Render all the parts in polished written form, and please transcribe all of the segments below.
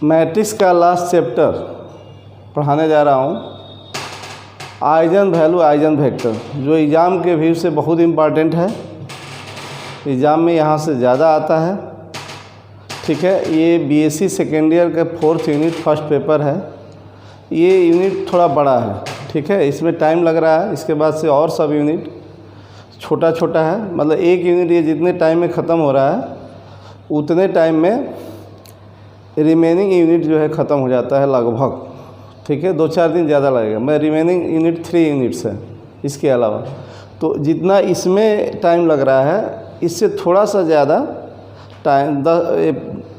Matrix का last chapter पढ़ाने जा रहा हूँ। आइजन वैल्यू आइजन वेक्टर जो एग्ज़ाम के व्यू से बहुत इम्पॉर्टेंट है, एग्ज़ाम में यहाँ से ज़्यादा आता है। ठीक है, ये बीएससी सेकेंड ईयर का 4th यूनिट फर्स्ट पेपर है। ये यूनिट थोड़ा बड़ा है, ठीक है, इसमें टाइम लग रहा है। इसके बाद से और सब यूनिट छोटा छोटा है, मतलब एक यूनिट ये जितने टाइम में ख़त्म हो रहा है उतने टाइम में रिमेनिंग यूनिट जो है ख़त्म हो जाता है लगभग। ठीक है, 2-4 दिन ज़्यादा लगेगा। मैं रिमेनिंग यूनिट 3 यूनिट्स है इसके अलावा, तो जितना इसमें टाइम लग रहा है इससे थोड़ा सा ज़्यादा टाइम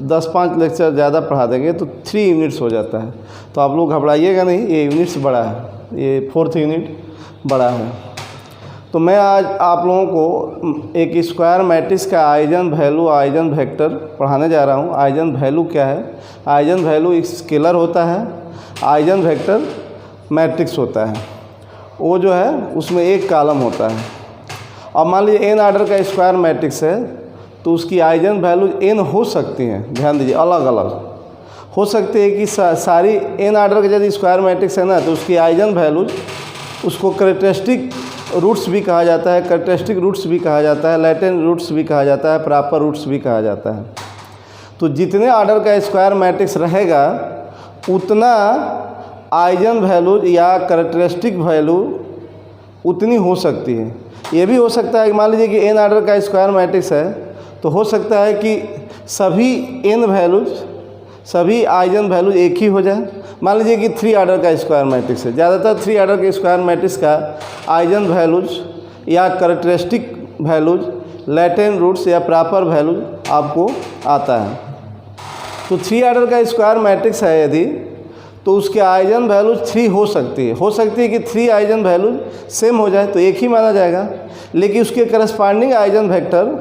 10-5 लेक्चर ज़्यादा पढ़ा देंगे तो 3 यूनिट्स हो जाता है। तो आप लोग घबराइएगा नहीं, ये यूनिट्स बड़ा है, ये 4th यूनिट बड़ा है। तो मैं आज आप लोगों को एक स्क्वायर मैट्रिक्स का आइजन वैल्यू आइजन वेक्टर पढ़ाने जा रहा हूँ। आइजन वैल्यू क्या है? आइजन वैल्यू एक स्केलर होता है, आइजन वेक्टर मैट्रिक्स होता है। वो जो है उसमें एक कॉलम होता है। अब मान लीजिए n आर्डर का स्क्वायर मैट्रिक्स है तो उसकी आइजन वैल्यू n हो सकती हैं। ध्यान दीजिए, अलग अलग हो सकती है कि सारी n आर्डर का यदि स्क्वायर मैट्रिक्स है ना तो उसकी आइजन वैल्यूज, उसको कैरेक्टरिस्टिक रूट्स भी कहा जाता है, कैरेक्टरिस्टिक रूट्स भी कहा जाता है, लैटेंट रूट्स भी कहा जाता है, प्रॉपर रूट्स भी कहा जाता है। तो जितने आर्डर का स्क्वायर मैट्रिक्स रहेगा उतना आइजन वैल्यू या कैरेक्टरिस्टिक वैल्यू उतनी हो सकती है। ये भी हो सकता है कि मान लीजिए कि n आर्डर का स्क्वायर मैट्रिक्स है तो हो सकता है कि सभी n वैल्यूज, सभी आइजन वैल्यूज एक ही हो जाए। मान लीजिए कि 3 आर्डर का स्क्वायर मैट्रिक्स है, ज़्यादातर 3 आर्डर के स्क्वायर मैट्रिक्स का आइजन वैल्यूज या कैरेक्टरिस्टिक वैल्यूज, लैटेंट रूट्स या प्रॉपर वैल्यूज आपको आता है। तो 3 आर्डर का स्क्वायर मैट्रिक्स है यदि, तो उसके आइजन वैल्यूज 3 हो सकती है कि 3 आइजन वैल्यूज सेम हो जाए तो एक ही माना जाएगा। लेकिन उसके करस्पॉन्डिंग आइजन वेक्टर,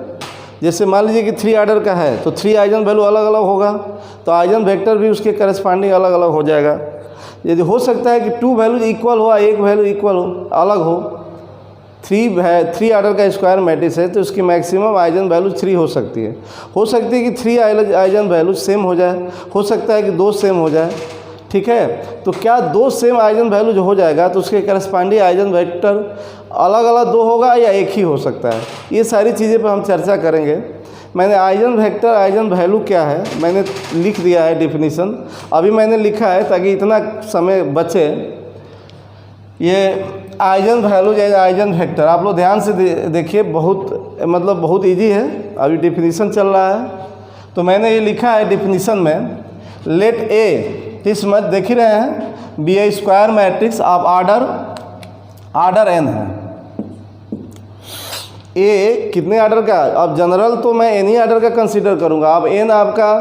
जैसे मान लीजिए कि 3 आर्डर का है तो 3 आइजन वैल्यू अलग अलग होगा, तो आइजन वेक्टर भी उसके करस्पॉन्डिंग अलग अलग हो जाएगा। यदि हो सकता है कि 2 वैल्यूज इक्वल हो, एक वैल्यू इक्वल हो, अलग हो। 3 आर्डर का स्क्वायर मैट्रिक्स है तो उसकी मैक्सिमम आइजन वैल्यू 3 हो सकती है। हो सकती है कि 3 आइजन वैल्यू सेम हो जाए, हो सकता है कि 2 सेम हो जाए। ठीक है, तो क्या 2 सेम आइजन वैल्यू जो हो जाएगा तो उसके करस्पॉन्डिंग आइजन वेक्टर अलग अलग 2 होगा या एक ही हो सकता है। ये सारी चीज़ें पर हम चर्चा करेंगे। मैंने आइजन वेक्टर आइजन वैल्यू क्या है मैंने लिख दिया है डेफिनेशन, अभी मैंने लिखा है ताकि इतना समय बचे। ये आइजन वैल्यू या आइजन वेक्टर आप लोग ध्यान से देखिए, बहुत ईजी है। अभी डेफिनेशन चल रहा है तो मैंने ये लिखा है डेफिनेशन में, लेट ए, इस मत देख ही रहे हैं, be a square matrix of order n है। ए कितने आर्डर का? अब जनरल तो मैं n ही आर्डर का कंसीडर करूंगा। अब n आपका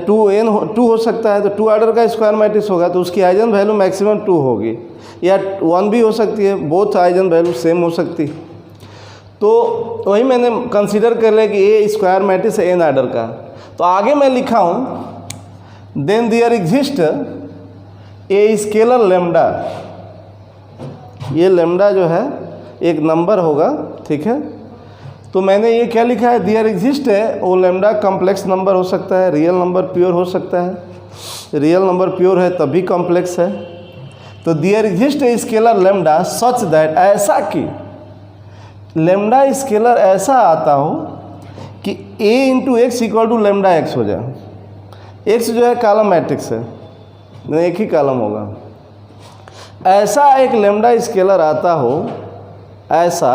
2 हो सकता है तो 2 आर्डर का स्क्वायर मैट्रिक्स होगा तो उसकी आइजन वैल्यू मैक्सिमम 2 होगी, या 1 भी हो सकती है, बोथ आइजन वैल्यू सेम हो सकती। तो वही मैंने कंसीडर कर लिया कि ए स्क्वायर मैट्रिक्स है n आर्डर का। तो आगे मैं लिखा हूँ, then there exist a scalar lambda. ये लेमडा जो है एक नंबर होगा, ठीक है। तो मैंने ये क्या लिखा है, देयर एग्जिस्ट है, वो लेमडा कॉम्प्लेक्स नंबर हो सकता है, रियल नंबर प्योर हो सकता है। रियल नंबर प्योर है तभी कॉम्प्लेक्स है। तो there exist a scalar lambda such that, ऐसा कि लेमडा स्केलर ऐसा आता हो कि a into x equal to lambda x हो जाए। एक्स जो है कॉलम मैट्रिक्स है, एक ही कॉलम होगा। ऐसा एक लेमडा स्केलर आता हो ऐसा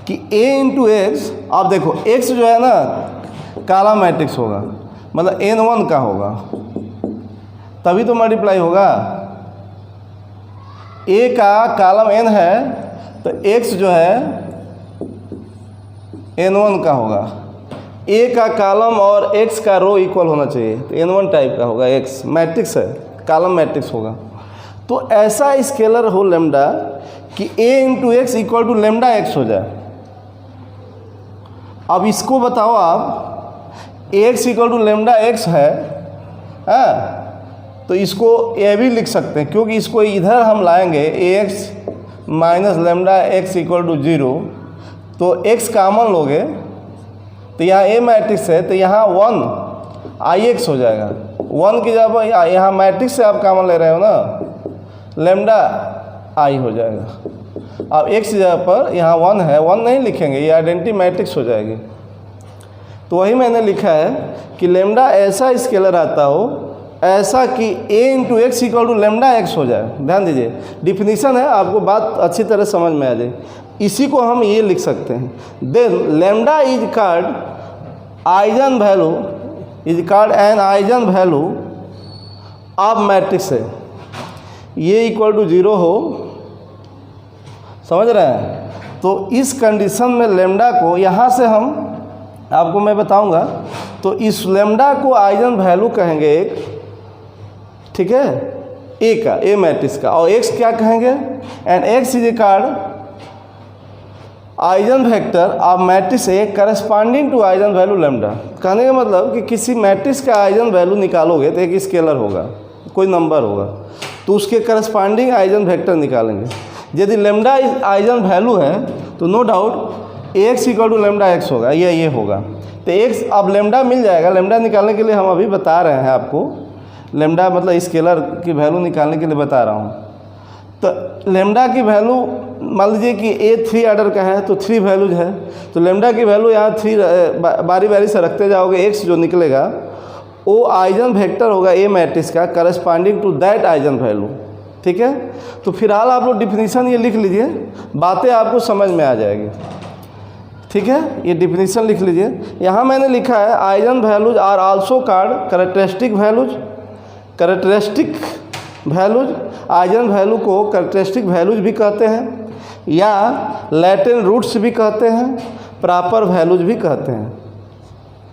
कि a इंटू एक्स, आप देखो x जो है ना कॉलम मैट्रिक्स होगा, मतलब n1 का होगा तभी तो मल्टीप्लाई होगा। a का कॉलम n है तो x जो है n1 का होगा। a का कॉलम और x का रो इक्वल होना चाहिए तो n1 टाइप का होगा। x मैट्रिक्स है, कॉलम मैट्रिक्स होगा। तो ऐसा स्केलर हो लेमडा कि a into x equal to lambda x हो जाए। अब इसको बताओ आप, x equal to lambda x है, तो इसको ये भी लिख सकते हैं क्योंकि इसको इधर हम लाएंगे ax minus lambda x equal to 0, तो x कॉमन लोगे तो यहाँ a मैट्रिक्स है तो यहाँ 1 ix हो जाएगा। 1 की जगह यहाँ मैट्रिक्स से आप कॉमन ले रहे हो ना, लेमडा आई हो जाएगा। अब x की जगह पर यहाँ 1 है, 1 नहीं लिखेंगे, ये आइडेंटिटी मैट्रिक्स हो जाएगी। तो वही मैंने लिखा है कि लेमडा ऐसा स्केलर आता हो ऐसा कि a into x equal to lambda x हो जाए। ध्यान दीजिए, डिफिनीशन है, आपको बात अच्छी तरह समझ में आ जाए। इसी को हम ये लिख सकते हैं, then lambda is called eigen value, is called an eigen value of matrix है, ये इक्वल टू 0 हो, समझ रहे हैं। तो इस कंडीशन में लेमडा को यहाँ से हम आपको मैं बताऊंगा, तो इस लेमडा को आइजन वैल्यू कहेंगे एक, ठीक है, ए का, ए मैट्रिक्स का, और एक्स क्या कहेंगे, and x is called eigen vector of matrix A corresponding to eigen value lambda. कहने का मतलब कि किसी मैट्रिक्स का आइजन वैल्यू निकालोगे तो एक स्केलर होगा, कोई नंबर होगा, तो उसके करस्पॉन्डिंग आइजन वेक्टर निकालेंगे। यदि लेमडा आइजन वैल्यू है तो no doubt x equal to lambda x होगा, ये होगा। तो एक्स अब लेमडा मिल जाएगा। लेमडा निकालने के लिए हम अभी बता रहे हैं आपको, लेमडा मतलब स्केलर की वैल्यू निकालने के लिए बता रहा हूँ। तो लेमडा की वैल्यू मान लीजिए कि ए 3 ऑर्डर का है तो 3 वैल्यूज है, तो लेमडा की वैल्यू यहाँ 3 बारी बारी से रखते जाओगे, एक्स जो निकलेगा वो आइजन वेक्टर होगा ए मैट्रिक्स का corresponding to that eigen value, ठीक है। तो फिलहाल आप लोग डिफिनीशन ये लिख लीजिए, बातें आपको समझ में आ जाएगी, ठीक है। ये डिफिनीशन लिख लीजिए। यहाँ मैंने लिखा है eigen values are also called characteristic values, characteristic values, eigen value को कैरेक्टरिस्टिक वैल्यूज भी कहते हैं या लैटिन रूट्स भी कहते हैं, प्रॉपर वैल्यूज भी कहते हैं,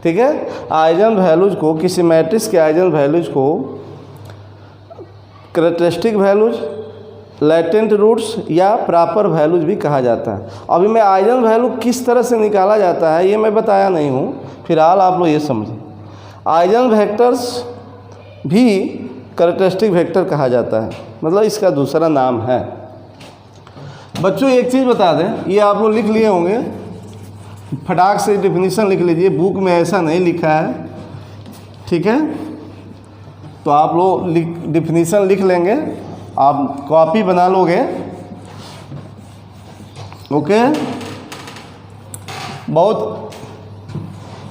ठीक है। आइजन वैल्यूज को, किसी मैट्रिक्स के आइजन वैल्यूज को कैरेक्टरिस्टिक वैल्यूज, लैटेंट रूट्स या प्रॉपर वैल्यूज भी कहा जाता है। अभी मैं आइजन वैल्यू किस तरह से निकाला जाता है ये मैं बताया नहीं हूँ, फिलहाल आप लोग ये समझें। आइजन वेक्टर्स भी कैरेक्टरिस्टिक वेक्टर कहा जाता है, मतलब इसका दूसरा नाम है। बच्चों एक चीज़ बता दें, ये आप लोग लिख लिए होंगे, फटाक से डिफिनीशन लिख लीजिए, बुक में ऐसा नहीं लिखा है, ठीक है। तो आप लोग डिफिनीशन लिख लेंगे, आप कॉपी बना लोगे, ओके। बहुत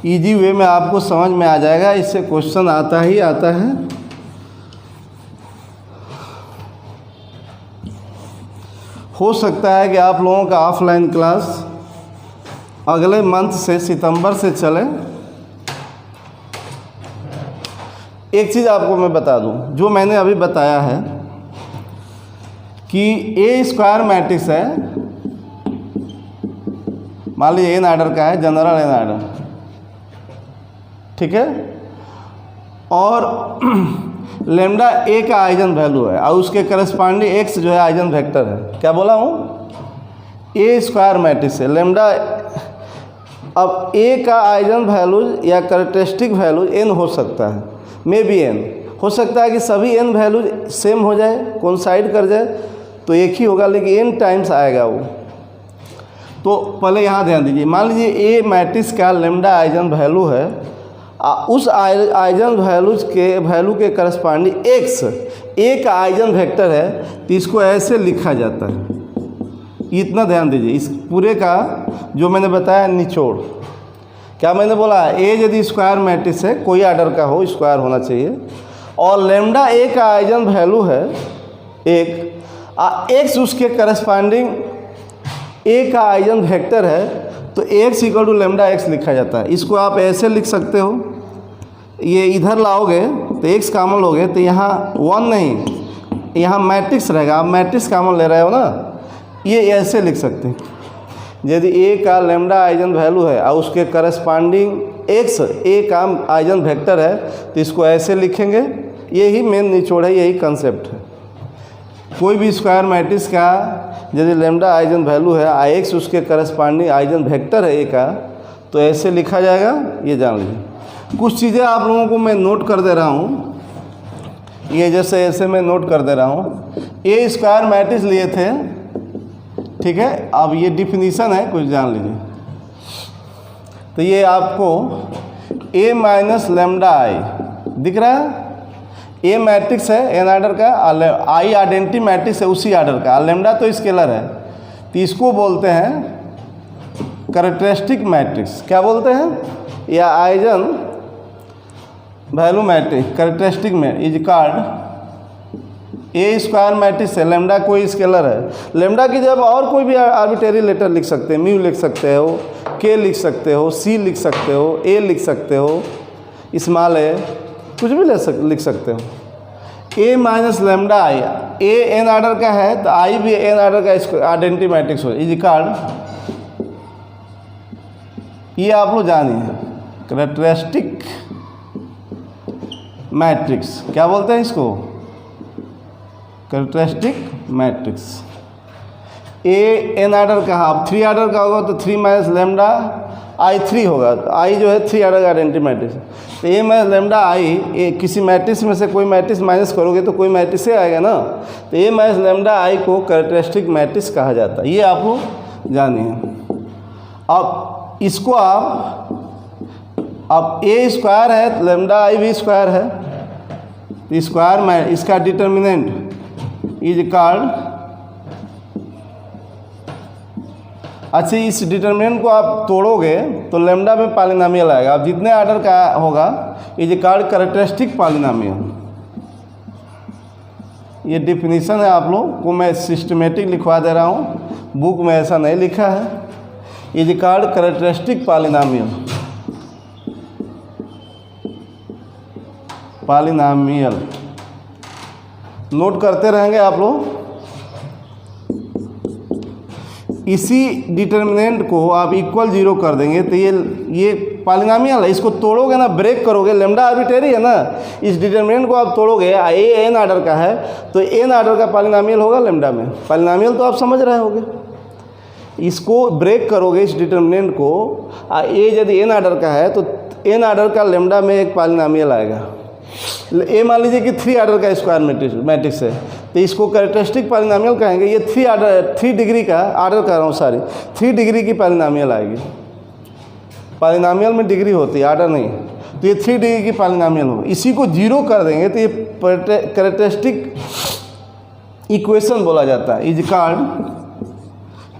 इजी वे में आपको समझ में आ जाएगा, इससे क्वेश्चन आता ही आता है। हो सकता है कि आप लोगों का ऑफलाइन क्लास अगले मंथ से, सितंबर से चले। एक चीज़ आपको मैं बता दूं, जो मैंने अभी बताया है कि ए स्क्वायर मैट्रिक्स है, मान लीजिए एन ऑर्डर का है, जनरल एन ऑर्डर, ठीक है, और लेमडा ए का आइजन वैल्यू है और उसके करस्पॉन्डिंग एक्स जो है आइजन वेक्टर है। क्या बोला हूँ, ए स्क्वायर मैट्रिक्स है, लेमडा। अब ए का आइजन वैल्यूज या कैरेक्टरिस्टिक वैल्यूज एन हो सकता है, मे बी एन हो सकता है कि सभी एन वैल्यूज सेम हो जाए, कोइंसाइड कर जाए तो एक ही होगा, लेकिन एन टाइम्स आएगा वो। तो पहले यहाँ ध्यान दीजिए, मान लीजिए ए मैट्रिक्स का लेमडा आइजन वैल्यू है, उस आइजन वैल्यू के करस्पॉन्डिंग एक्स ए का आइजन वेक्टर है, तो इसको ऐसे लिखा जाता है। इतना ध्यान दीजिए, इस पूरे का जो मैंने बताया निचोड़। क्या मैंने बोला, ए यदि स्क्वायर मैट्रिक्स है, कोई ऑर्डर का हो, स्क्वायर होना चाहिए, और लेमडा ए का आइजन वैल्यू है एक, एक्स उसके करस्पॉन्डिंग ए का आइजन वेक्टर है, तो x equal to lambda x लिखा जाता है। इसको आप ऐसे लिख सकते हो, ये इधर लाओगे तो एक्स कॉमन लोगे तो यहाँ 1 नहीं, यहाँ मैट्रिक्स रहेगा, आप मैट्रिक्स कॉमन ले रहे हो ना, ये ऐसे लिख सकते हैं। यदि ए का लेमडा आइजन वैल्यू है और उसके करस्पॉन्डिंग एक्स ए का आइजन वेक्टर है, तो इसको ऐसे लिखेंगे। यही मेन निचोड़ है, यही कंसेप्ट है। कोई भी स्क्वायर मैट्रिक्स का यदि लेमडा आइजन वैल्यू है, एक्स उसके करस्पॉन्डिंग आइजन वेक्टर है ए का, तो ऐसे लिखा जाएगा, ये जान लीजिए। कुछ चीज़ें आप लोगों को मैं नोट कर दे रहा हूँ, ये जैसे ऐसे मैं नोट कर दे रहा हूँ। ए स्क्वायर मैट्रिक्स लिए थे, ठीक है, अब ये डिफिनीशन है, कुछ जान लीजिए। तो ये आपको ए माइनस लेमडा आई दिख रहा है, ए मैट्रिक्स है एन आर्डर का, आई आइडेंटिटी मैट्रिक्स है उसी आर्डर का, लेमडा तो स्केलर है, तो इसको बोलते हैं कैरेक्टरिस्टिक मैट्रिक्स। क्या बोलते हैं? या आइजन वैल्यू मैट्रिक्स कैरेक्टरिस्टिक में is called a square matrix है। लेमडा कोई स्केलर है, लेमडा की जब और कोई भी आर्बिट्रेरी लेटर लिख सकते हैं, म्यू लिख सकते हो, के लिख सकते हो, सी लिख सकते हो, ए लिख सकते हो, स्मॉल ए, कुछ भी लिख सकते हो। A minus lambda I, A n order का है तो आई भी एन आर्डर का आइडेंटिटी मैट्रिक्स हो, इज कॉल्ड, ये आप लोग जानिए, कैरेक्टरिस्टिक मैट्रिक्स। क्या बोलते हैं इसको? Characteristic matrix. A n order का, आप 3 आर्डर का होगा तो 3 माइनस लेमडा आई 3 होगा, तो आई जो है 3 आर्डर का आइडेंटिटी मैट्रिक्स। तो ए माइनस लेमडा आई, किसी मैट्रिक्स में से कोई मैट्रिक्स माइनस करोगे तो कोई मैट्रिक्स से आएगा ना, तो ए माइनस लेमडा आई को कैरेक्टरिस्टिक मैट्रिक्स कहा जाता है, ये आप लोग जानिए। अब इसको अब ए स्क्वायर है, लेमडा आई भी स्क्वायर है, स्क्वायर में इसका डिटर्मिनेंट इज कॉल्ड, अच्छा इस डिटर्मिनेंट को आप तोड़ोगे तो लेमडा में पॉलिनोमियल आएगा, अब जितने आर्डर का होगा इज कॉल्ड कैरेक्टरिस्टिक पॉलिनोमियल। ये डिफिनीशन है, आप लोग को मैं सिस्टमेटिक लिखवा दे रहा हूँ, बुक में ऐसा नहीं लिखा है। Is called characteristic polynomial, polynomial note करते रहेंगे आप लोग। इसी डिटर्मिनेंट को आप इक्वल 0 कर देंगे तो ये पॉलिनोमियल है, इसको तोड़ोगे ना, ब्रेक करोगे, लेमडा आर्बिट्रेरी है ना, इस डिटर्मिनेंट को आप तोड़ोगे, ए एन आर्डर का है तो एन आर्डर का पॉलिनोमियल होगा लेमडा में, पॉलिनोमियल तो आप समझ रहे होगे। इसको ब्रेक करोगे इस डिटर्मिनेंट को, ए यदि एन आर्डर का है तो एन आर्डर का लेमडा में एक पॉलिनोमियल आएगा। ए मान लीजिए कि 3 आर्डर का स्क्वायर मैट्रिक्स है तो इसको कैरेक्टरिस्टिक पॉलिनोमियल कहेंगे। ये 3 डिग्री का आर्डर कर रहा हूँ, सॉरी 3 डिग्री की पॉलिनोमियल आएगी। पॉलिनोमियल में डिग्री होती है, आर्डर नहीं, तो ये 3 डिग्री की पॉलिनोमियल होगी। इसी को 0 कर देंगे तो ये कैरेक्टरिस्टिक इक्वेशन बोला जाता है, इज कॉल्ड,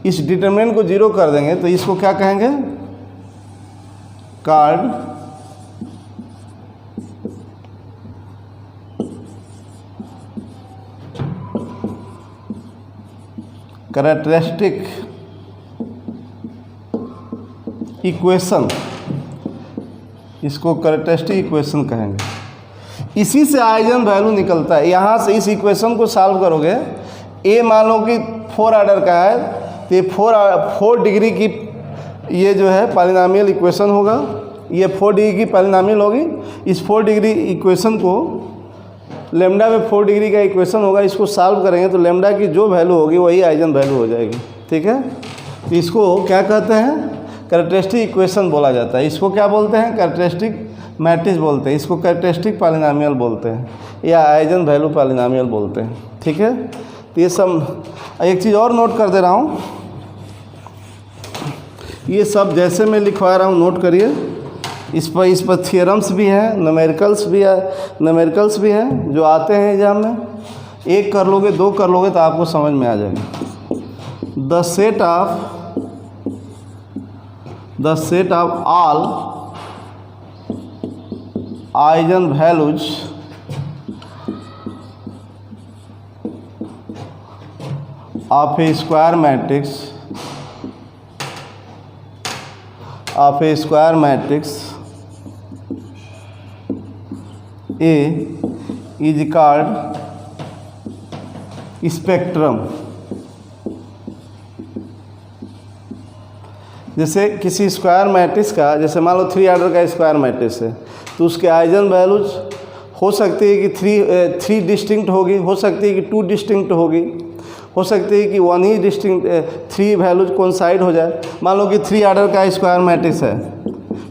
इस डिटरमिनेंट को 0 कर देंगे तो इसको क्या कहेंगे? कॉल्ड कैरेक्टरिस्टिक इक्वेशन, इसको कैरेक्टरिस्टिक इक्वेशन कहेंगे। इसी से आइजन वैल्यू निकलता है। यहाँ से इस इक्वेशन को सॉल्व करोगे, ए मान लो कि 4 आर्डर का है तो ये 4 डिग्री की ये जो है पॉलिनोमियल इक्वेशन होगा, ये 4 डिग्री की पॉलिनोमियल होगी। इस 4 डिग्री इक्वेशन को लेमडा में 4 डिग्री का इक्वेशन होगा, इसको सॉल्व करेंगे तो लेमडा की जो वैल्यू होगी वही आइजन वैल्यू हो जाएगी। ठीक है, तो इसको क्या कहते हैं? कैरेक्टरिस्टिक इक्वेशन बोला जाता है। इसको क्या बोलते हैं? कैरेक्टरिस्टिक मैट्रिक्स बोलते हैं, इसको कैरेक्टरिस्टिक पॉलिनोमियल बोलते हैं या आइजन वैल्यू पॉलिनोमियल बोलते हैं। ठीक है, तो ये सब, एक चीज़ और नोट कर दे रहा हूँ, ये सब जैसे मैं लिखवा रहा हूँ नोट करिए। इस पर थियरम्स भी हैं, न्यूमेरिकल्स भी हैं जो आते हैं एग्जाम में। 1 कर लोगे, 2 कर लोगे तो आपको समझ में आ जाएगा। The set of all eigen values of A square matrix A is called spectrum. जैसे किसी स्क्वायर मैट्रिक्स का, जैसे मान लो 3 आर्डर का स्क्वायर मैट्रिक्स है तो उसके आइजन वैल्यूज हो सकती है कि 3 डिस्टिंक्ट होगी, हो सकती है कि 2 डिस्टिंक्ट होगी, हो सकती है कि 1 ही डिस्टिंक्ट 3 वैल्यूज कोइंसाइड हो जाए। मान लो कि 3 आर्डर का स्क्वायर मैट्रिक्स है,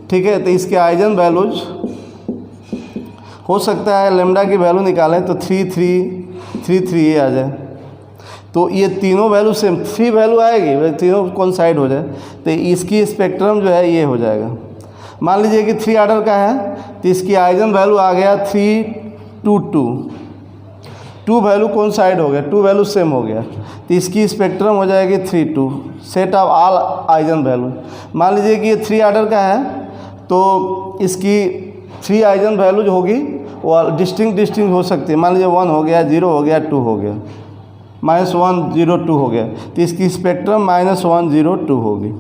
ठीक है, तो इसके आइजन वैल्यूज हो सकता है लेमडा की वैल्यू निकालें तो 3 3 3 3 आ जाए, तो ये तीनों वैल्यू सेम 3 वैल्यू आएगी, तीनों कोइंसाइड हो जाए तो इसकी स्पेक्ट्रम जो है ये हो जाएगा। मान लीजिए कि 3 आर्डर का है तो इसकी आइजन वैल्यू आ गया 3 2 2 2 वैल्यू कौन साइड हो गया, 2 वैल्यू सेम हो गया, तो इसकी स्पेक्ट्रम हो जाएगी 3 2, set of all eigen value. मान लीजिए कि ये 3 ऑर्डर का है तो इसकी 3 आइजन वैल्यूज होगी वो डिस्टिंक्ट हो सकती है। मान लीजिए 1 हो गया, 0 हो गया, 2 हो गया, -1 0 2 हो गया, तो इसकी स्पेक्ट्रम -1 0 2 होगी।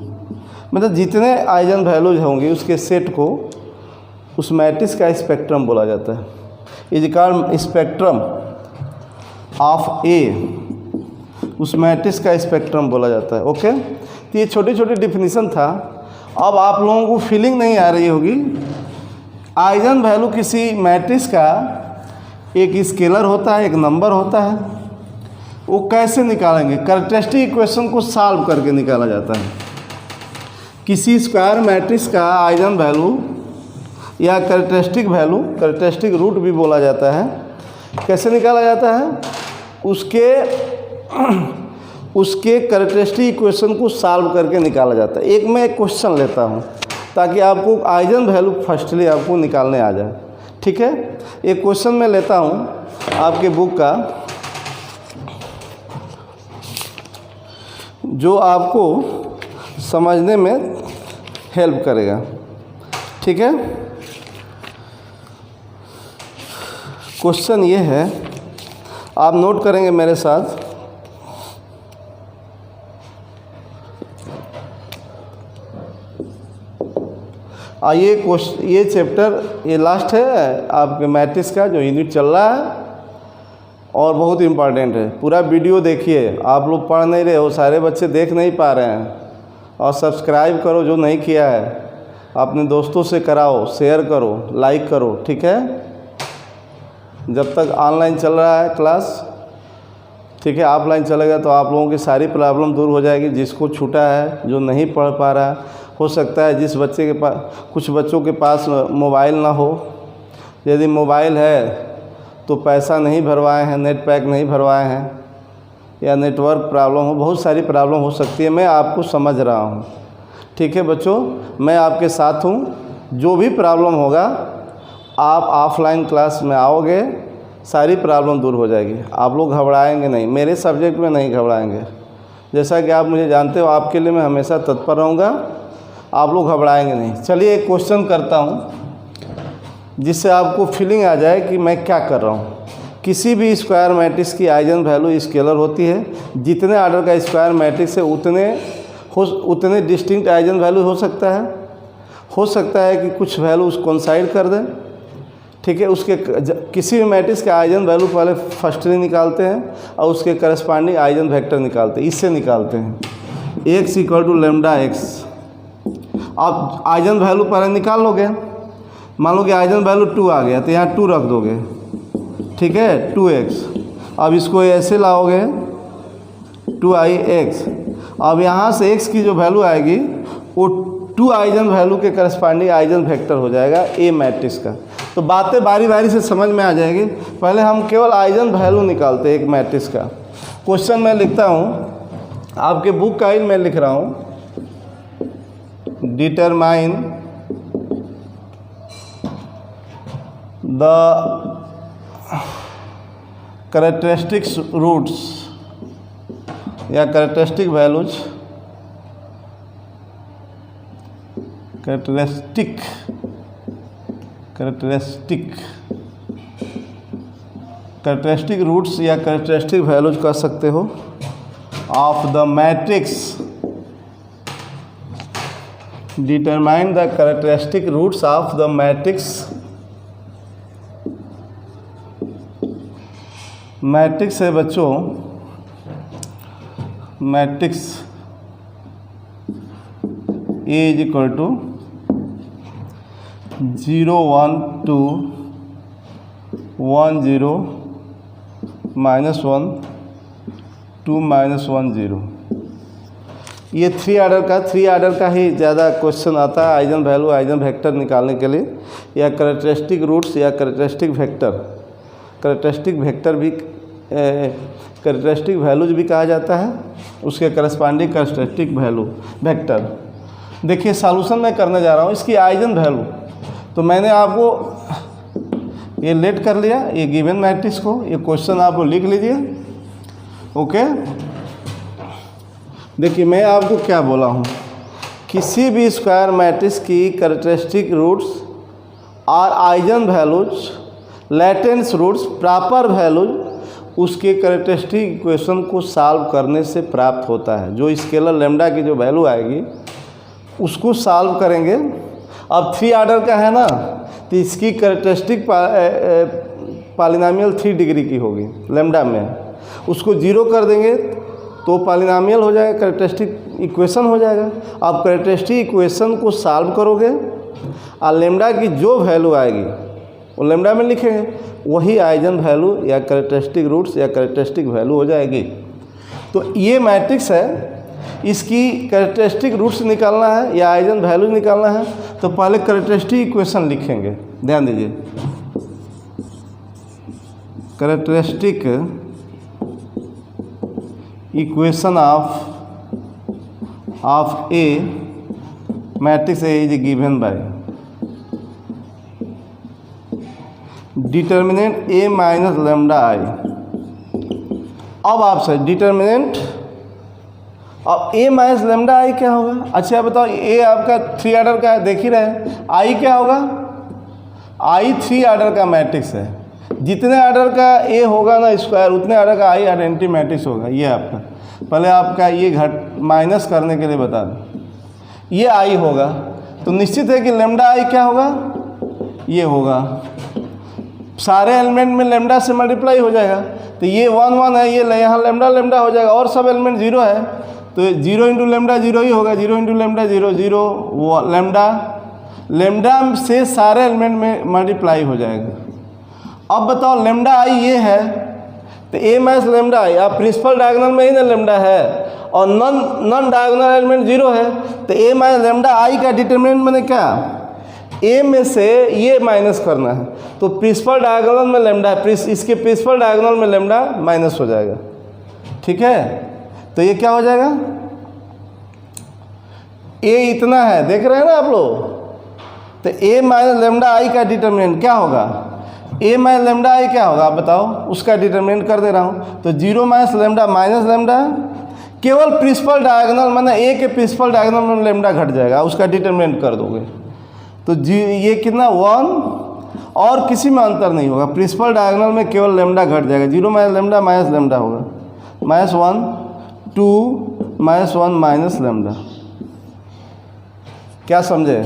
मतलब जितने आइजन वैल्यूज होंगे उसके सेट को उस मैट्रिक्स का स्पेक्ट्रम बोला जाता है। इज कॉल्ड स्पेक्ट्रम ऑफ ए, उस मैट्रिक्स का स्पेक्ट्रम बोला जाता है। ओके, तो ये छोटी छोटी डिफिनीशन था। अब आप लोगों को फीलिंग नहीं आ रही होगी, आइजन वैल्यू किसी मैट्रिक्स का एक स्केलर होता है, एक नंबर होता है, वो कैसे निकालेंगे? कैरेक्टरिस्टिक इक्वेशन को सॉल्व करके निकाला जाता है। किसी स्क्वायर मैट्रिक्स का आइजन वैल्यू या कैरेक्टरिस्टिक वैल्यू, कैरेक्टरिस्टिक रूट भी बोला जाता है, कैसे निकाला जाता है? उसके कैरेक्टरिस्टिक इक्वेशन को सॉल्व करके निकाला जाता है। मैं एक क्वेश्चन लेता हूँ ताकि आपको आइजन वैल्यू फर्स्टली आपको निकालने आ जाए। ठीक है, एक क्वेश्चन मैं लेता हूँ आपके बुक का जो आपको समझने में हेल्प करेगा। ठीक है, क्वेश्चन ये है, आप नोट करेंगे मेरे साथ। ये चैप्टर ये लास्ट है आपके मैट्रिक्स का जो यूनिट चल रहा है और बहुत इम्पॉर्टेंट है। पूरा वीडियो देखिए, आप लोग पढ़ नहीं रहे हो, सारे बच्चे देख नहीं पा रहे हैं। और सब्सक्राइब करो जो नहीं किया है, अपने दोस्तों से कराओ, शेयर करो, लाइक करो। ठीक है, जब तक ऑनलाइन चल रहा है क्लास, ठीक है, ऑफलाइन चलेगा तो आप लोगों की सारी प्रॉब्लम दूर हो जाएगी। जिसको छूटा है, जो नहीं पढ़ पा रहा, हो सकता है जिस बच्चे के पास, कुछ बच्चों के पास मोबाइल ना हो, यदि मोबाइल है तो पैसा नहीं भरवाए हैं, नेट पैक नहीं भरवाए हैं, या नेटवर्क प्रॉब्लम हो, बहुत सारी प्रॉब्लम हो सकती है। मैं आपको समझ रहा हूँ। ठीक है बच्चों, मैं आपके साथ हूँ। जो भी प्रॉब्लम होगा आप ऑफलाइन क्लास में आओगे, सारी प्रॉब्लम दूर हो जाएगी। आप लोग घबराएंगे नहीं, मेरे सब्जेक्ट में नहीं घबराएंगे। जैसा कि आप मुझे जानते हो, आपके लिए मैं हमेशा तत्पर रहूँगा, आप लोग घबराएंगे नहीं। चलिए एक क्वेश्चन करता हूँ जिससे आपको फीलिंग आ जाए कि मैं क्या कर रहा हूँ। किसी भी स्क्वायर मैट्रिक्स की आइजन वैल्यू स्केलर होती है। जितने ऑर्डर का स्क्वायर मैट्रिक्स है उतने डिस्टिंक्ट आइजन वैल्यू हो सकता है कि कुछ वैल्यू उसको कोइंसाइड कर दें। ठीक है, उसके किसी भी मैट्रिक्स के आइजन वैल्यू पहले फर्स्टली निकालते हैं और उसके करस्पॉन्डिंग आइजन वेक्टर निकालते हैं। इससे निकालते हैं x = λx। आप आइजन वैल्यू पहले निकाल लोगे। मान लो कि आइजन वैल्यू 2 आ गया तो यहाँ 2 रख दोगे। ठीक है, 2x। अब इसको ऐसे लाओगे 2ix। अब यहाँ से x की जो वैल्यू आएगी वो 2 आइजन वैल्यू के करस्पॉन्डिंग आइजन वेक्टर हो जाएगा ए मैट्रिक्स का। तो बातें बारी बारी से समझ में आ जाएगी। पहले हम केवल आइजन वैल्यू निकालते हैं एक मैट्रिक्स का। क्वेश्चन मैं लिखता हूँ, आपके बुक का ही मैं लिख रहा हूँ। डिटरमाइन द कैरेक्टरिस्टिक्स रूट्स या कैरेक्टरिस्टिक वैल्यूज, कैरेक्टरिस्टिक रूट्स या कैरेक्टरिस्टिक वैल्यूज कह सकते हो of the matrix. Determine the characteristic roots of the matrix. Matrix है बच्चों, मैट्रिक्स A = 0 1 2 1 0 -1 2 -1 0। ये 3 ऑर्डर का ही ज़्यादा क्वेश्चन आता है आइजन वैल्यू आइजन वेक्टर निकालने के लिए, या कैरेक्टरिस्टिक रूट्स या कैरेक्टरिस्टिक वेक्टर। कैरेक्टरिस्टिक वेक्टर भी कैरेक्टरिस्टिक वैल्यूज भी कहा जाता है, उसके करस्पॉन्डिंग कैरेक्टरिस्टिक वैल्यू वेक्टर। देखिए सॉल्यूशन मैं करने जा रहा हूँ इसकी आइजन वैल्यू। तो मैंने आपको ये लेट कर लिया, ये गिवन मैट्रिक्स को, ये क्वेश्चन आप लिख लीजिए। ओके, देखिए मैं आपको क्या बोला हूँ, किसी भी स्क्वायर मैट्रिक्स की कैरेक्टरिस्टिक रूट्स और eigen values, latent roots, proper values उसके कैरेक्टरिस्टिक इक्वेशन को सॉल्व करने से प्राप्त होता है। जो स्केलर लैम्डा की जो वैल्यू आएगी उसको सॉल्व करेंगे। अब 3 ऑर्डर का है ना, तो इसकी कैरेक्टरिस्टिक पॉलिनॉमियल 3 डिग्री की होगी लैम्डा में, उसको 0 कर देंगे तो पॉलिनॉमियल हो जाएगा, कैरेक्टरिस्टिक इक्वेशन हो जाएगा। आप कैरेक्टरिस्टिक इक्वेशन को सॉल्व करोगे और लैम्डा की जो वैल्यू आएगी वो लैम्डा में लिखेंगे, वही आइजन वैल्यू या कैरेक्टरिस्टिक रूट्स या कैरेक्टरिस्टिक वैल्यू हो जाएगी। तो ये मैट्रिक्स है, इसकी कैरेक्टरिस्टिक रूट्स निकालना है या आइजन वैल्यू निकालना है तो पहले कैरेक्टरिस्टिक इक्वेशन लिखेंगे। ध्यान दीजिए, characteristic equation of A matrix A is given by determinant A minus lambda I. अब आपसे डिटर्मिनेंट, अब ए माइनस लैम्डा आई क्या होगा? अच्छा बताओ, ए आपका 3 ऑर्डर का है, देख ही रहे, आई क्या होगा? आई 3 ऑर्डर का मैट्रिक्स है, जितने ऑर्डर का ए होगा ना स्क्वायर, उतने ऑर्डर का आई आइडेंटिटी मैट्रिक्स होगा। ये आपका पहले आपका ये घट माइनस करने के लिए बता दें, ये आई होगा तो निश्चित है कि लैम्डा आई क्या होगा? ये होगा, सारे एलिमेंट में लैम्डा से मल्टीप्लाई हो जाएगा, तो ये 1 1 है, ये यहाँ लैम्डा लैम्डा हो जाएगा, और सब एलिमेंट 0 है तो 0 इंटू लैम्डा 0 ही होगा, 0 इंटू लैम्डा 0 0, वो लैम्डा से सारे एलिमेंट में मल्टीप्लाई हो जाएगा। अब बताओ लैम्डा आई ये है तो ए माइनस लैम्डा आई, आप प्रिंसिपल डायगोनल में ही ना लैम्डा है और नॉन डायगोनल एलिमेंट 0 है, तो ए माइनस लैम्डा आई का डिटरमिनेंट मैंने क्या, ए में से ये माइनस करना है, तो प्रिंसिपल डायगोनल में लैम्डा है, इसके प्रिंसिपल डायगोनल में लैम्डा माइनस हो जाएगा। ठीक है, तो ये क्या हो जाएगा, ए इतना है, देख रहे हैं ना आप लोग, तो ए माइनस लैम्डा आई का डिटरमिनेंट क्या होगा, ए माइनस लैम्डा आई क्या होगा आप बताओ, उसका डिटरमिनेंट कर दे रहा हूँ, तो 0 माइनस लैम्डा माइनस लैम्डा, केवल प्रिंसिपल डायगोनल माना ए के प्रिंसिपल डायगोनल में लैम्डा घट जाएगा, उसका डिटरमिनेंट कर दोगे तो ये कितना 1, और किसी में अंतर नहीं होगा, प्रिंसिपल डायगोनल में केवल लैम्डा घट जाएगा, 0 माइनस लैम्डा माइनस लैम्डा होगा, -1 2 -1 माइनस लैम्डा। क्या समझे?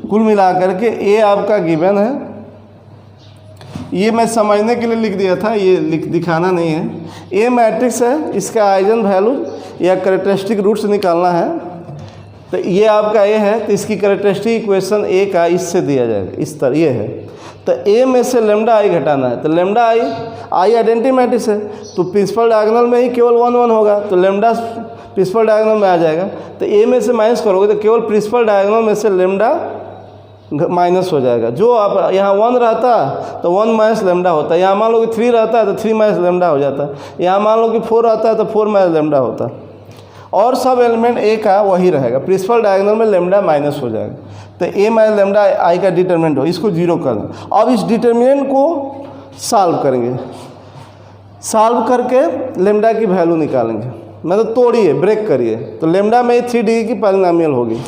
कुल मिलाकर के ए आपका गिवन है, ये मैं समझने के लिए लिख दिया था, ये दिखाना नहीं है। ए मैट्रिक्स है, इसका आइजन वैल्यू या कैरेक्टरिस्टिक रूट्स निकालना है, तो ये आपका ए है, तो इसकी कैरेक्टरिस्टिक इक्वेशन ए का इससे दिया जाएगा, इस तरह ये है, तो ए में से लैम्डा आई घटाना है, तो लैम्डा आई आइडेंटिटी मैट्रिक्स है, तो प्रिंसिपल डायगोनल में ही केवल 1 1 होगा, तो लैम्डा प्रिंसिपल डायगोनल में आ जाएगा, तो ए में से माइनस करोगे तो केवल प्रिंसिपल डायगोनल में से लैम्डा माइनस हो जाएगा। जो आप यहाँ 1 रहता तो 1 माइनस लैम्डा होता है, यहाँ मान लो कि 3 रहता है तो 3 माइनस लैम्डा हो जाता है, यहाँ मान लो कि 4 रहता है तो 4 माइनस लैम्डा होता है, और सब एलिमेंट ए का वही रहेगा, प्रिंसिपल डायगोनल में लैम्डा माइनस हो जाएगा, तो ए माइनस लैम्डा आई का डिटरमिनेंट हो, इसको 0 कर दें। अब इस डिटरमिनेंट को सॉल्व करेंगे, सॉल्व करके लैम्डा की वैल्यू निकालेंगे, मतलब तोड़िए, ब्रेक करिए, तो लैम्डा में 3 डिग्री की पॉलिनॉमियल होगी।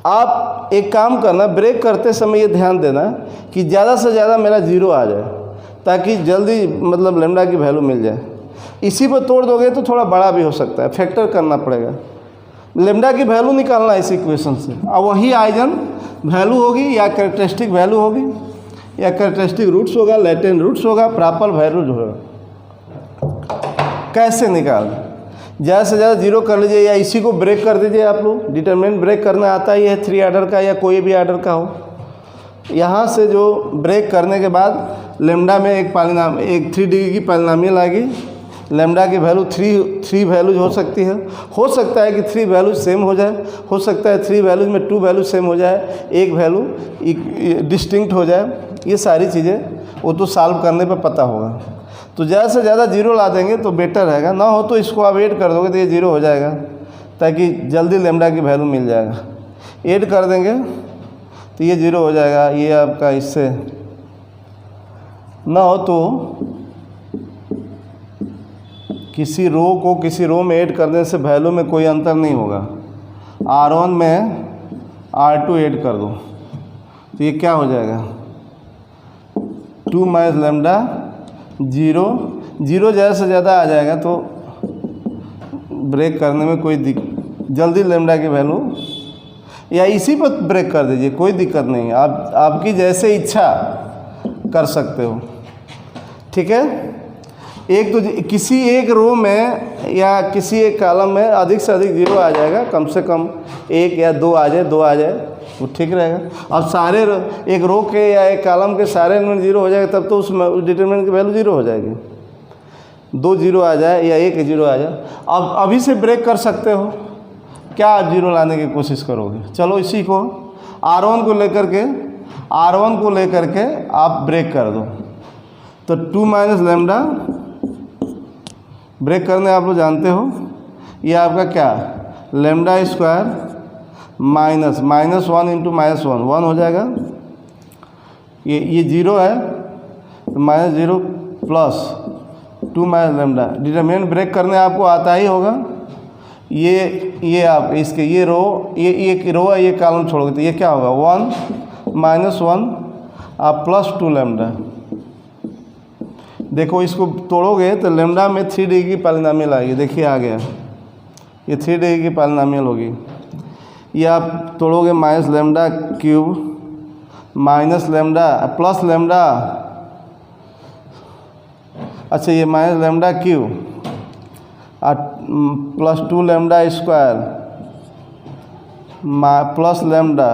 आप एक काम करना, ब्रेक करते समय ये ध्यान देना कि ज़्यादा से ज़्यादा मेरा 0 आ जाए, ताकि जल्दी मतलब लैम्डा की वैल्यू मिल जाए। इसी पर तोड़ दोगे तो थोड़ा बड़ा भी हो सकता है, फैक्टर करना पड़ेगा, लैम्डा की वैल्यू निकालना है इस इक्वेशन से, और वही आइजन वैल्यू होगी या कैरेक्टरिस्टिक वैल्यू होगी या कैरेक्टरिस्टिक रूट्स होगा, लेटेंट रूट्स होगा, प्रॉपर वैल्यू होगा। कैसे निकाल, ज़्यादा से ज़्यादा 0 कर लीजिए या इसी को ब्रेक कर दीजिए। आप लोग डिटरमिनेंट ब्रेक करना आता ही है, 3 ऑर्डर का या कोई भी ऑर्डर का हो। यहाँ से जो ब्रेक करने के बाद लैम्डा में एक 3 डिग्री की पॉलिनॉमियल आएगी, लैम्डा की वैल्यू 3 वैल्यूज हो सकती है, हो सकता है कि 3 वैल्यूज सेम हो जाए, हो सकता है 3 वैल्यूज में 2 वैल्यू सेम हो जाए, एक वैल्यू डिस्टिंक्ट हो जाए, ये सारी चीज़ें वो तो सॉल्व करने पर पता होगा। तो ज़्यादा से ज़्यादा 0 ला देंगे तो बेटर रहेगा, ना हो तो इसको आप ऐड कर दोगे तो ये 0 हो जाएगा, ताकि जल्दी लैम्डा की वैल्यू मिल जाएगा। ऐड कर देंगे तो ये 0 हो जाएगा, ये आपका इससे ना हो तो किसी रो को किसी रो में ऐड करने से वैल्यू में कोई अंतर नहीं होगा। R1 में R2 ऐड कर दो तो ये क्या हो जाएगा, 2 माइनस लेमडा 0 0 ज़्यादा से ज़्यादा आ जाएगा तो ब्रेक करने में कोई जल्दी लेमडा की वैल्यू या इसी पर ब्रेक कर दीजिए, कोई दिक्कत नहीं, आप आपकी जैसे इच्छा कर सकते हो। ठीक है, एक तो किसी एक रो में या किसी एक कॉलम में अधिक से अधिक 0 आ जाएगा, कम से कम 1 या 2 आ जाए वो ठीक रहेगा। अब सारे एक रो के या एक कॉलम के सारे एलिमेंट 0 हो जाएगा तब तो उस डिटरमिनेंट की वैल्यू 0 हो जाएगी। 2 0 आ जाए या 1 0 आ जाए, अब अभी से ब्रेक कर सकते हो। क्या आप 0 लाने की कोशिश करोगे? चलो इसी को R1 को लेकर के आप ब्रेक कर दो तो 2 माइनस लेमडा ब्रेक करने आप लोग जानते हो, ये आपका क्या लेमडा स्क्वायर माइनस 1 इंटू -1 हो जाएगा। ये 0 है तो -0 plus 2 minus lambda. Determinant break करने आपको आता ही होगा। ये आप इसके ये रो है, ये कॉलम छोड़ोगे तो ये क्या होगा 1 -1 आप प्लस 2 लेमडा। देखो इसको तोड़ोगे तो लेमडा में 3 डिग्री की पॉलिनॉमियल आएगी। देखिए आ गया, ये 3 डिग्री की पॉलिनॉमियल होगी। ये आप तोड़ोगे minus lambda cube minus lambda plus lambda, अच्छा ये minus lambda cube plus 2 lambda square plus lambda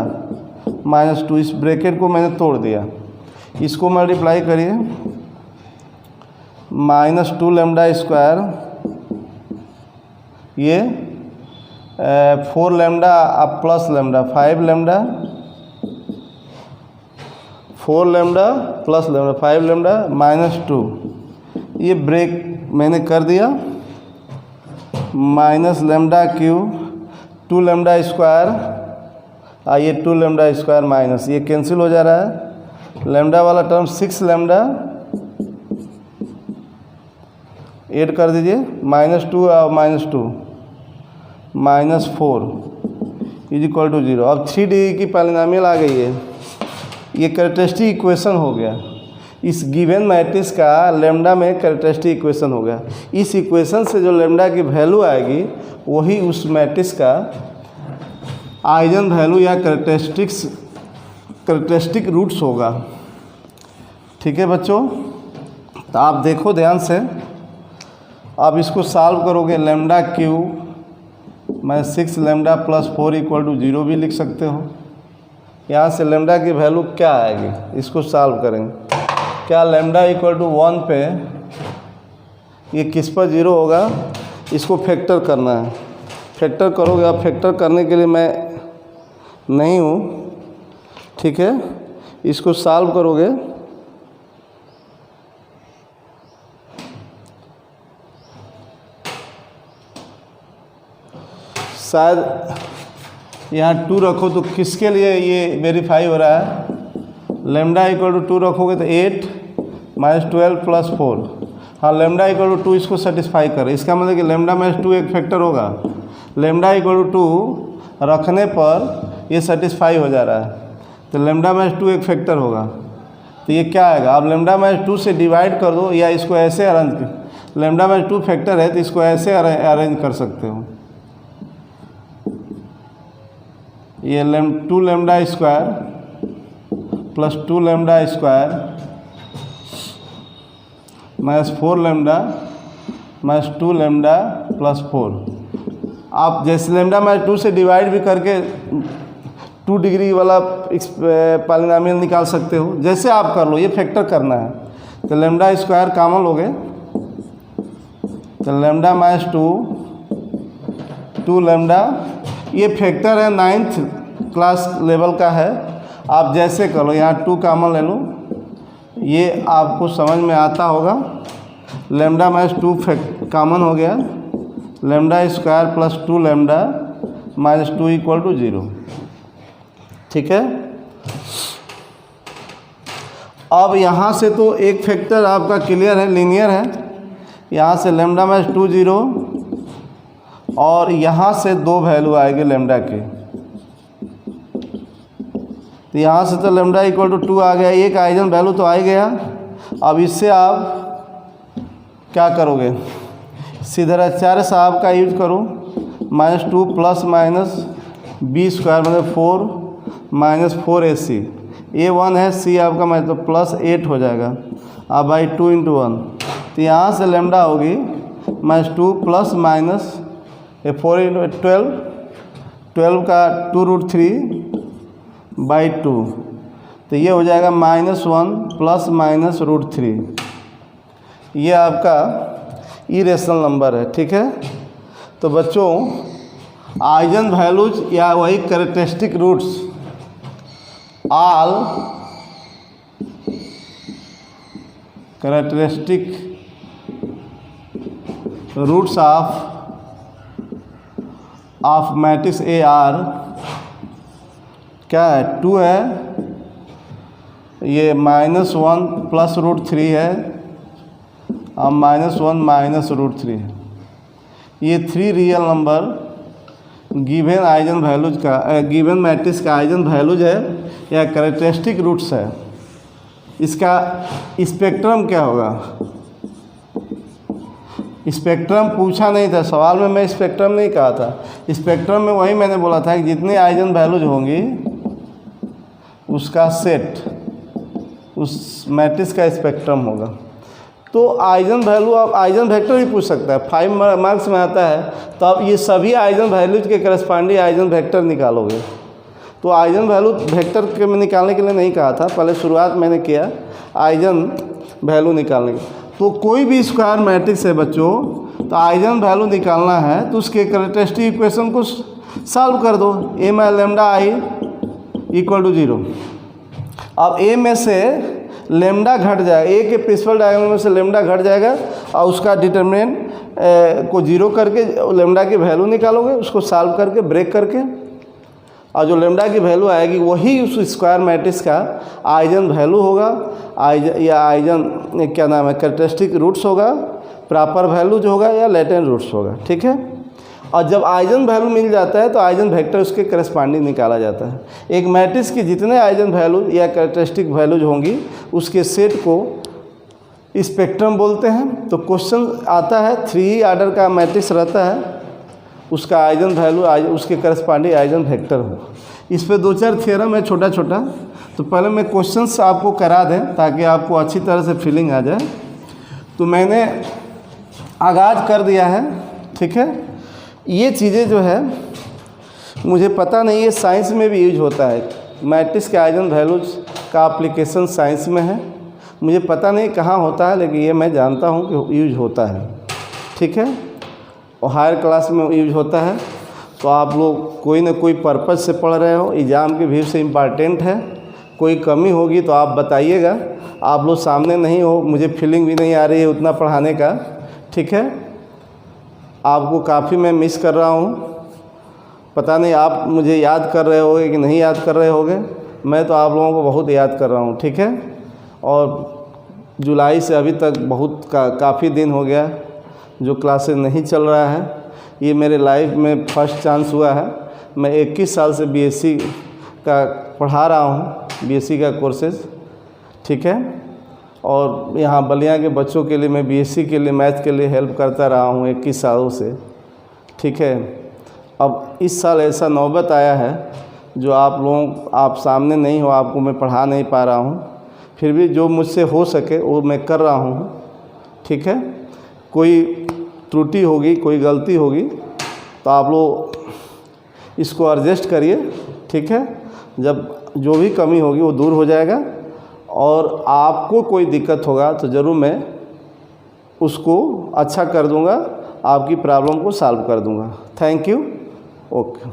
-2। इस ब्रैकेट को मैंने तोड़ दिया, इसको मल्टीप्लाई करिए -2 लेमडा स्क्वायर, ये 4 लेमडा अब plus lambda 5 lambda 4 lambda plus lambda 5 lambda -2। ये ब्रेक मैंने कर दिया। Minus lambda cube 2 lambda square, ये 2 लेमडा स्क्वायर माइनस, ये कैंसिल हो जा रहा है। लेमडा वाला टर्म 6 लेमडा ऐड कर दीजिए -2 और -2 -4 इज इक्वल टू 0। अब 3 डिग्री की पॉलिनॉमियल आ गई है। ये कैरेक्टरिस्टिक इक्वेशन हो गया। इस गिवन मैट्रिक्स का लेमडा में कैरेक्टरिस्टिक इक्वेशन हो गया। इस इक्वेशन से जो लेमडा की वैल्यू आएगी वही उस मैट्रिक्स का आइजन वैल्यू या कैरेक्टरिस्टिक रूट्स होगा। ठीक है बच्चों, तो आप देखो ध्यान से, आप इसको सॉल्व करोगे लेमडा क्यूब मैं 6 लेमडा प्लस 4 इक्वल टू 0 भी लिख सकते हो। यहाँ से लेमडा की वैल्यू क्या आएगी, इसको सॉल्व करेंगे। क्या लेमडा इक्वल टू 1 पे ये किस पर 0 होगा, इसको फैक्टर करना है। फैक्टर करोगे, अब फैक्टर करने के लिए मैं नहीं हूँ, ठीक है। इसको सॉल्व करोगे शायद यहाँ 2 रखो तो किसके लिए ये वेरीफाई हो रहा है। लेमडा इक्वल टू 2 रखोगे तो 8 -12 प्लस 4, हाँ लेमडा इक्वल टू 2 इसको सेटिस्फाई करे। इसका मतलब कि लेमडा -2 एक फैक्टर होगा। लेमडा इक्वल टू 2 रखने पर ये सेटिस्फाई हो जा रहा है, तो लेमडा -2 एक फैक्टर होगा। तो ये क्या आएगा, आप लेमडा -2 से डिवाइड कर दो या इसको ऐसे अरेंज कर। लेमडा -2 फैक्टर है तो इसको ऐसे अरेंज कर सकते हो। ये 2 lambda square plus 2 lambda square -4 lambda -2 lambda plus 4। आप जैसे लेमडा -2 से डिवाइड भी करके 2 डिग्री वाला पॉलिनॉमियल निकाल सकते हो, जैसे आप कर लो। ये फैक्टर करना है तो लेमडा स्क्वायर कॉमन लोगे तो लेमडा -2 लेमडा, ये फैक्टर है 9th क्लास लेवल का है। आप जैसे कर लो, यहाँ 2 कॉमन ले लो, ये आपको समझ में आता होगा। लेमडा -2 कॉमन हो गया, lambda square plus 2 lambda -2 equal to 0। ठीक है, अब यहाँ से तो एक फैक्टर आपका क्लियर है, लीनियर है। यहाँ से लैम्डा माइनस 2 0 और यहाँ से 2 वैल्यू आएगी लैम्डा के। तो यहाँ से तो लैम्डा इक्वल टू 2 आ गया, एक आइजन वैल्यू तो आ ही गया। अब इससे आप क्या करोगे, सीधा चार साहब का यूज करो, -2 प्लस माइनस बी स्क्वायर मतलब 4 माइनस 4ac, ए 1 है, सी आपका मतलब +8 हो जाएगा। अब बाई 2 × 1, तो यहाँ से लैम्डा होगी -2 प्लस माइनस 4 × 12, 12 का 2√3/2, तो ये हो जाएगा -1 प्लस माइनस √3। ये आपका इरेशनल नंबर है, ठीक है। तो बच्चों आइजन वैल्यूज या वही characteristic roots, all characteristic roots of matrix A are क्या है, 2 है, ये -1 प्लस √3 है और -1 माइनस √3 है। ये 3 real number given eigen values का गिवन मैट्रिक्स का आइजन वैल्यूज है या कैरेक्टरिस्टिक रूट्स है। इसका स्पेक्ट्रम क्या होगा, स्पेक्ट्रम पूछा नहीं था सवाल में, मैं स्पेक्ट्रम नहीं कहा था। स्पेक्ट्रम में वही मैंने बोला था कि जितनी आइजन वैल्यूज होंगी उसका सेट उस मैट्रिक्स का स्पेक्ट्रम होगा। तो आइजन वैल्यू आप आइजन वेक्टर भी पूछ सकता है, 5 मार्क्स में आता है। तो आप ये सभी आइजन वैल्यूज के करस्पॉन्डिंग आइजन वेक्टर निकालोगे। तो आइजन वैल्यू वेक्टर के में निकालने के लिए नहीं कहा था, पहले शुरुआत मैंने किया आइजन वैल्यू निकालने की। तो कोई भी स्क्वायर मैट्रिक्स है बच्चों, तो आइजन वैल्यू निकालना है तो उसके कैरेक्टरिस्टिक इक्वेशन को सॉल्व कर दो। ए में लैम्डा आई इक्वल टू 0। अब ए में से लेमडा घट जाएगा, ए के प्रिंसिपल डायगोनल में से लेमडा घट जाएगा और उसका डिटर्मिनेंट को 0 करके लेमडा की वैल्यू निकालोगे, उसको सॉल्व करके ब्रेक करके, और जो लेमडा की वैल्यू आएगी वही उस स्क्वायर मैट्रिक्स का आइजन वैल्यू होगा, आइजन क्या नाम है कैरेक्टरिस्टिक रूट्स होगा, प्रॉपर वैल्यू जो होगा या लेटेंट रूट्स होगा, ठीक है। और जब आइजन वैल्यू मिल जाता है तो आइजन वेक्टर उसके करस्पॉन्डिंग निकाला जाता है। एक मैट्रिक्स की जितने आइजन वैल्यू या कैरेक्टरिस्टिक वैल्यूज होंगी उसके सेट को स्पेक्ट्रम बोलते हैं। तो क्वेश्चन आता है 3 आर्डर का मैट्रिक्स रहता है, उसका आइजन वैल्यू उसके करस्पॉन्डिंग आइजन वेक्टर हो। इस पर 2-4 थ्योरम है छोटा छोटा, तो पहले मैं क्वेश्चंस आपको करा दें ताकि आपको अच्छी तरह से फीलिंग आ जाए। तो मैंने आगाज़ कर दिया है, ठीक है। ये चीज़ें जो है मुझे पता नहीं, ये साइंस में भी यूज होता है। मैट्रिक्स के आइजन वैल्यूज का एप्लीकेशन साइंस में है, मुझे पता नहीं कहाँ होता है, लेकिन ये मैं जानता हूँ कि यूज होता है, ठीक है। और हायर क्लास में यूज होता है। तो आप लोग कोई ना कोई पर्पज़ से पढ़ रहे हो, एग्ज़ाम के व्यू से इम्पॉर्टेंट है। कोई कमी होगी तो आप बताइएगा। आप लोग सामने नहीं हो, मुझे फीलिंग भी नहीं आ रही है उतना पढ़ाने का, ठीक है। आपको काफ़ी मैं मिस कर रहा हूँ, पता नहीं आप मुझे याद कर रहे होगे कि नहीं याद कर रहे होगे। मैं तो आप लोगों को बहुत याद कर रहा हूँ, ठीक है। और जुलाई से अभी तक बहुत काफ़ी दिन हो गया जो क्लासेस नहीं चल रहा है। ये मेरे लाइफ में फर्स्ट चांस हुआ है। मैं 21 साल से बीएससी का पढ़ा रहा हूँ, बीएससी का कोर्सेज, ठीक है। और यहाँ बलिया के बच्चों के लिए मैं बीएससी के लिए मैथ के लिए हेल्प करता रहा हूँ 21 सालों से, ठीक है। अब इस साल ऐसा नौबत आया है जो आप सामने नहीं हो, आपको मैं पढ़ा नहीं पा रहा हूँ। फिर भी जो मुझसे हो सके वो मैं कर रहा हूँ, ठीक है। कोई त्रुटि होगी, कोई गलती होगी तो आप लोग इसको एडजस्ट करिए, ठीक है। जब जो भी कमी होगी वो दूर हो जाएगा, और आपको कोई दिक्कत होगा तो ज़रूर मैं उसको अच्छा कर दूंगा, आपकी प्रॉब्लम को सॉल्व कर दूंगा। Thank you. ओके।